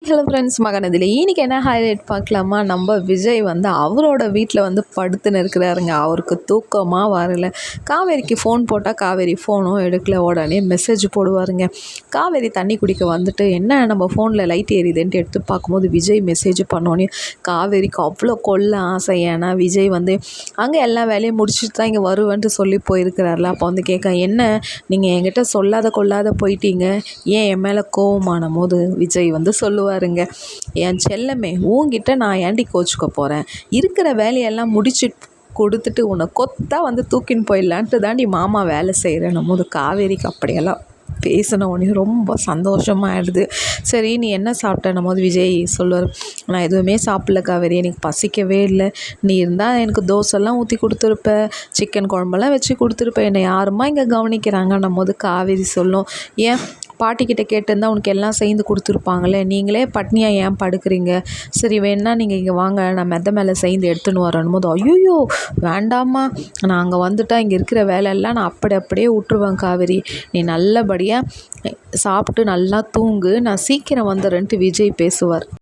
Hello friends, மகனதில் இன்னைக்கு என்ன highlight பார்க்கலாமா? நம்ம விஜய் அவரோட வீட்டில் படுத்துன்னு இருக்கிறாருங்க. அவருக்கு தூக்கமாக வரல. காவேரிக்கு ஃபோன் போட்டால் காவேரி ஃபோனும் எடுக்கல. உடனே மெசேஜ் போடுவாருங்க. காவேரி தண்ணி குடிக்க வந்துட்டு என்ன நம்ம ஃபோனில் லைட் எரியுதுன்ட்டு எடுத்து பார்க்கும்போது விஜய் மெசேஜ் பண்ணோன்னே காவேரிக்கு அவ்வளோ கொல்ல ஆசை. ஏன்னா விஜய் அங்கே எல்லா வேலையும் முடிச்சுட்டு தான் இங்கே வருவேன்ட்டு சொல்லி போயிருக்கிறார்ல. அப்போ கேட்க, என்ன நீங்கள் என்கிட்ட சொல்லாத கொள்ளாத போயிட்டீங்க, ஏன் என் மேலே கோவமானும் போது விஜய் சொல்லுவார், பாருங்க, என் செல்லமே, உன்கிட்ட நான் ஏண்டி கோச்சுக்க போகிறேன், இருக்கிற வேலையெல்லாம் முடிச்சுட்டு கொடுத்துட்டு உன்னை கொத்தா தூக்கின்னு போயிடலான்ட்டு தாண்டி மாமா வேலை செய்கிறேன்னும் போது காவேரிக்கு அப்படியெல்லாம் பேசின உடனே ரொம்ப சந்தோஷமாகிடுது. சரி, நீ என்ன சாப்பிட்டேன்னும் போது விஜய் சொல்லுவார், நான் எதுவுமே சாப்பிடல காவேரி, எனக்கு பசிக்கவே இல்லை. நீ இருந்தால் எனக்கு தோசைலாம் ஊற்றி கொடுத்துருப்ப, சிக்கன் குழம்பெல்லாம் வச்சு கொடுத்துருப்ப, என்னை யாருமா இங்கே கவனிக்கிறாங்கன்னும் போது காவேரி சொல்லும், ஏன் பாட்டிக்கிட்ட கேட்டிருந்தா உனக்கு எல்லாம் சேர்ந்து கொடுத்துருப்பாங்களே, நீங்களே பட்னியாக ஏன் படுக்கிறீங்க? சரி, வேணா நீங்கள் இங்கே வாங்க, நான் மெத்த மேலே சேர்ந்து எடுத்துன்னு வரணும் போது, ஐயோ வேண்டாமா, நான் அங்கே வந்துட்டால் இங்கே இருக்கிற வேலையெல்லாம் நான் அப்படியே விட்டுருவேன் காவேரி, நீ நல்லபடியாக சாப்பிட்டு நல்லா தூங்கு, நான் சீக்கிரம் வந்துடுறேன்ட்டு விஜய் பேசுவார்.